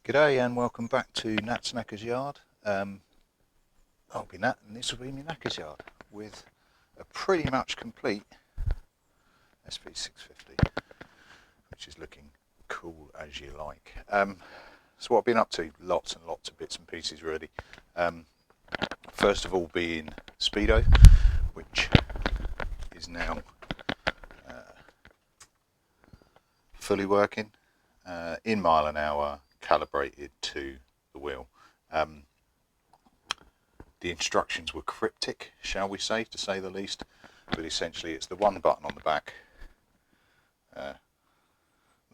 G'day and welcome back to Nat's Nackers Yard. I'll be Nat and this will be my Nackers Yard with a pretty much complete SV650, which is looking cool as you like. So what I've been up to, lots and lots of bits and pieces really. First of all being Speedo, which is now fully working, in mile an hour, calibrated to the wheel. The instructions were cryptic, shall we say, to say the least, but essentially it's the one button on the back that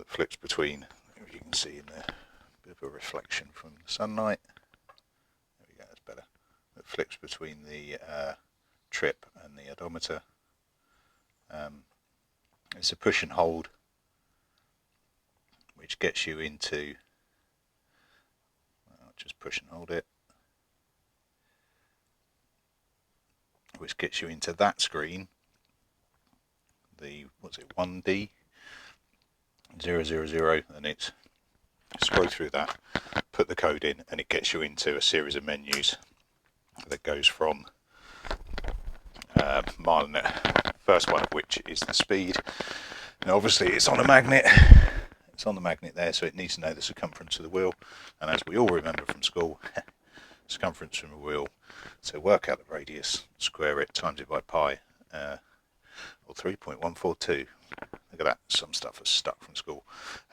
flips between, if you can see in there, a bit of a reflection from the sunlight. There we go, that's better. That flips between the trip and the odometer. It's a push and hold, which gets you into, I'll just push and hold it, which gets you into that screen, the, what's it, 1D 000, and it's scroll through that, put the code in, and it gets you into a series of menus that goes from mile an hour, first one of which is the speed. And obviously it's on a magnet. It's on the magnet there, so it needs to know the circumference of the wheel, and as we all remember from school, circumference from a wheel, so work out the radius, square it, times it by pi, or 3.142. Look at that, some stuff is stuck from school.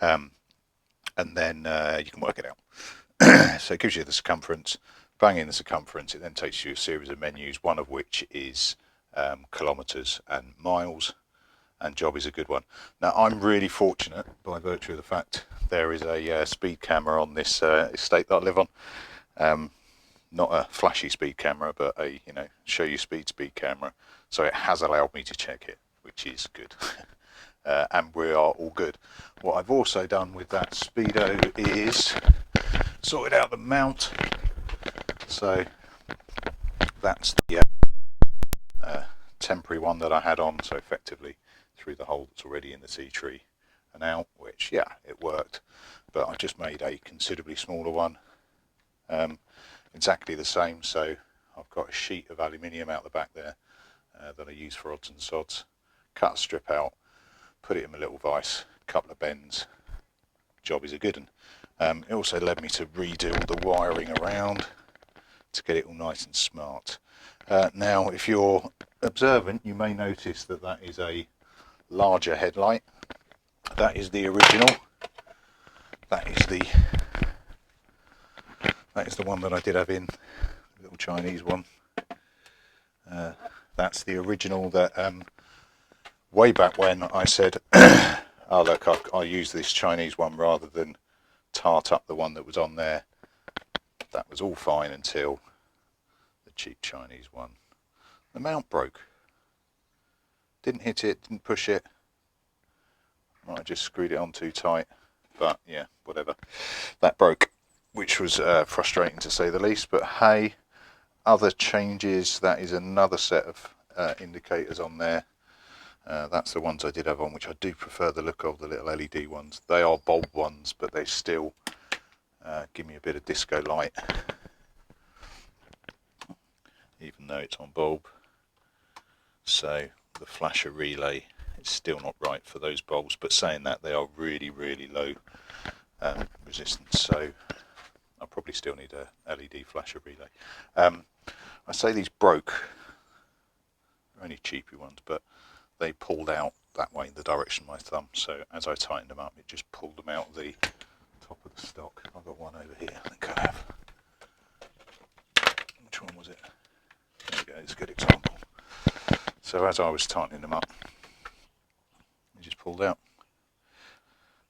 And then you can work it out. So it gives you the circumference, bang in the circumference, it then takes you a series of menus, one of which is kilometres and miles, and job is a good one. Now I'm really fortunate by virtue of the fact there is a speed camera on this estate that I live on. Not a flashy speed camera, but a show you speed camera. So it has allowed me to check it, which is good. And we are all good. What I've also done with that Speedo is sorted out the mount. So that's the temporary one that I had on, so effectively through the hole that's already in the T-tree and out, which, yeah, it worked. But I just made a considerably smaller one, exactly the same. So I've got a sheet of aluminium out the back there that I use for odds and sods. Cut a strip out, put it in my little vise, couple of bends, job is a good one. It also led me to redo all the wiring around to get it all nice and smart. Now, if you're observant, you may notice that that is a larger headlight. That is the original. That is the one that I did have in, the little Chinese one. That's the original that way back when I said, oh look, I'll use this Chinese one rather than tart up the one that was on there. That was all fine until the cheap Chinese one. The mount broke. Didn't hit it, didn't push it. I just screwed it on too tight, but yeah, whatever. That broke, which was frustrating to say the least, but hey, other changes, that is another set of indicators on there. That's the ones I did have on, which I do prefer the look of, the little LED ones. They are bulb ones, but they still give me a bit of disco light, even though it's on bulb. So the flasher relay is still not right for those bulbs, but saying that, they are really, really low resistance, so I'll probably still need a LED flasher relay. I say these broke, they're only cheapy ones, but they pulled out that way in the direction of my thumb, so as I tightened them up, it just pulled them out the top of the stock. I've got one over here, I think I have. Which one was it? There we go, it's a good example. So as I was tightening them up, it just pulled out.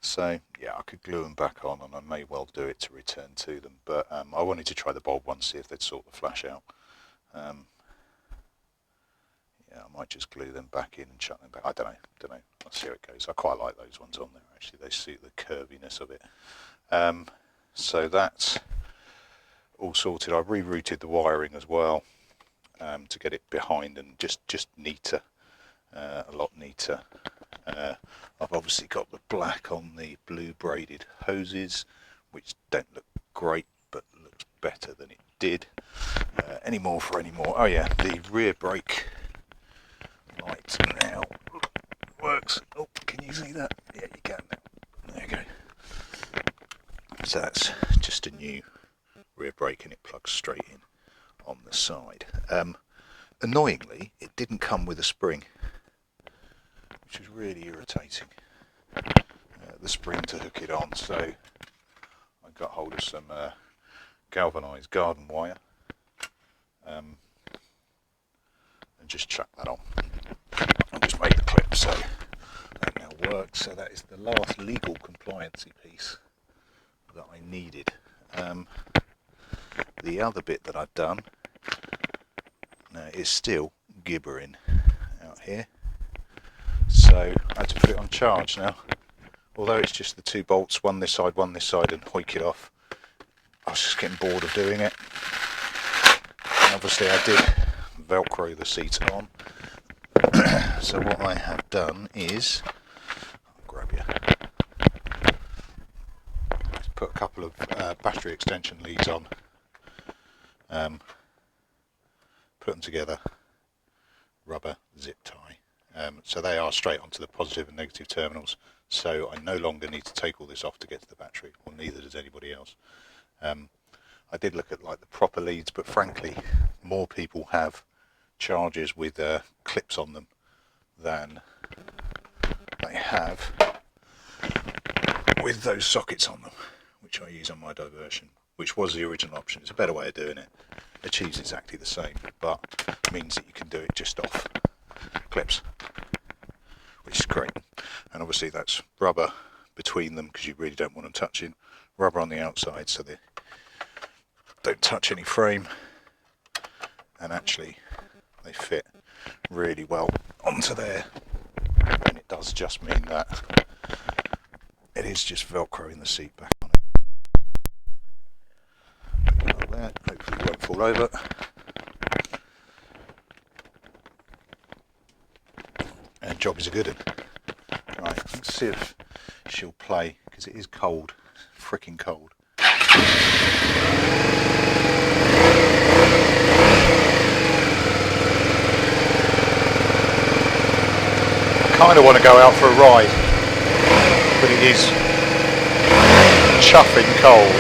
So yeah, I could glue them back on, and I may well do it to return to them, but I wanted to try the bulb one, see if they'd sort the flash out. Yeah, I might just glue them back in and chuck them back. I don't know. I'll see how it goes. I quite like those ones on there, actually. They suit the curviness of it. So that's all sorted. I rerouted the wiring as well to get it behind and just neater, a lot neater. I've obviously got the black on the blue braided hoses, which don't look great, but looks better than it did. Any more for any more. Oh yeah, the rear brake light now works. Oh, can you see that? Yeah, you can. There you go. So that's just a new rear brake, and it plugs straight in on the side. Annoyingly, it didn't come with a spring, which was really irritating. The spring to hook it on, so I got hold of some galvanised garden wire and just chucked that on and just made the clip, so that now works. So that is the last legal compliancy piece that I needed. The other bit that I've done is still gibbering out here, so I had to put it on charge now. Although it's just the 2 bolts, one this side, and hoik it off, I was just getting bored of doing it. And obviously I did velcro the seat on. So what I have done is, I'll grab you, just put a couple of battery extension leads on, put them together, rubber zip tie. So they are straight onto the positive and negative terminals, so I no longer need to take all this off to get to the battery, or neither does anybody else. I did look at like the proper leads, but frankly more people have chargers with clips on them than they have with those sockets on them, which I use on my diversion, which was the original option. It's a better way of doing it, achieves exactly the same, but means that you can do it just off clips, which is great. And obviously that's rubber between them because you really don't want them touching, rubber on the outside so they don't touch any frame, and actually they fit really well onto there. And it does just mean that it is just velcroing the seat back on it. Like that. Hopefully it won't fall over. And job is a good one. Right, let's see if she'll play, because it is cold, freaking cold. I kind of want to go out for a ride, but it is chuffing cold.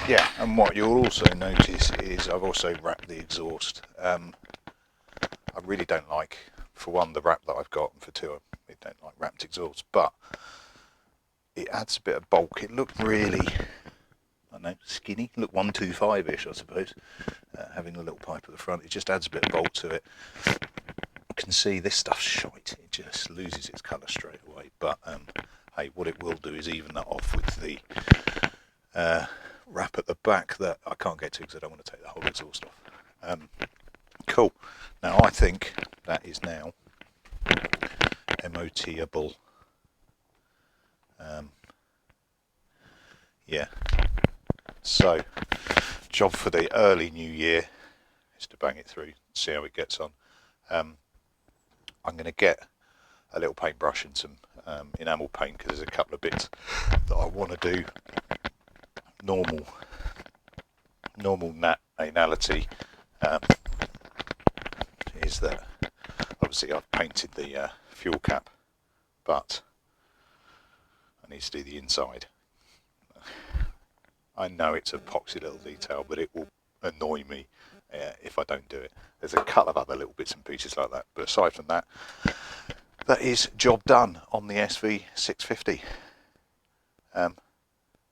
Yeah, and what you'll also notice is I've also wrapped the exhaust. I really don't like, for one, the wrap that I've got, and for two, I don't like wrapped exhaust, but it adds a bit of bulk. It looked really, I don't know, skinny. It looked 125-ish, I suppose, having a little pipe at the front. It just adds a bit of bulk to it. You can see this stuff's shite. It just loses its colour straight away. But hey, what it will do is even that off with the wrap at the back that I can't get to because I don't want to take the whole exhaust off. Cool. Now I think that is now MOT-able. Yeah, so job for the early new year is to bang it through, see how it gets on. I'm going to get a little paintbrush and some enamel paint, because there's a couple of bits that I want to do normal anality. Is that obviously I've painted the fuel cap, but I need to do the inside. I know it's a poxy little detail, but it will annoy me if I don't do it. There's a couple of other little bits and pieces like that, but aside from that, that is job done on the SV650.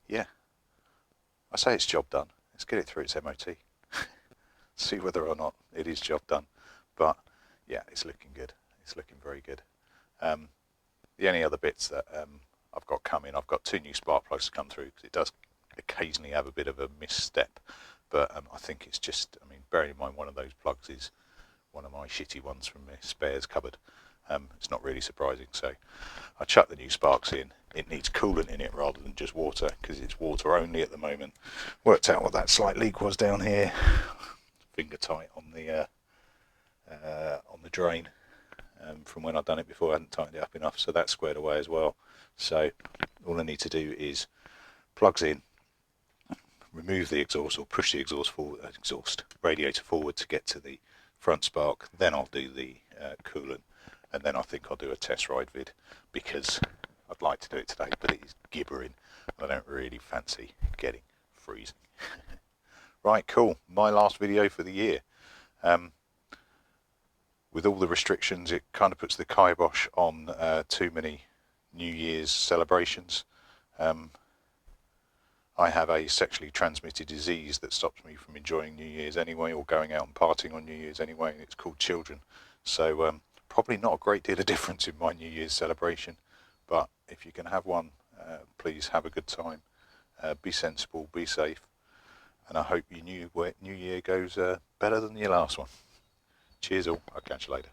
Yeah, I say it's job done. Let's get it through its MOT. See whether or not it is job done. But yeah, it's looking good. It's looking very good. The only other bits that I've got coming, I've got 2 new spark plugs to come through, because it does occasionally have a bit of a misstep, but I think it's just, I mean, bearing in mind one of those plugs is one of my shitty ones from my spares cupboard. It's not really surprising, so I chuck the new sparks in, it needs coolant in it rather than just water, because it's water only at the moment. Worked out what that slight leak was down here, finger tight on the drain, from when I'd done it before. I hadn't tightened it up enough, so that's squared away as well. So all I need to do is plugs in, remove the exhaust, or push the exhaust radiator forward to get to the front spark. Then I'll do the coolant, and then I think I'll do a test ride vid, because I'd like to do it today, but it is gibbering and I don't really fancy getting freezing. Right, cool. My last video for the year. With all the restrictions, it kind of puts the kibosh on too many New Year's celebrations. I have a sexually transmitted disease that stops me from enjoying New Year's anyway, or going out and partying on New Year's anyway, and it's called children. So probably not a great deal of difference in my New Year's celebration, but if you can have one, please have a good time, be sensible, be safe, and I hope your new year goes better than your last one. Cheers all, I'll catch you later.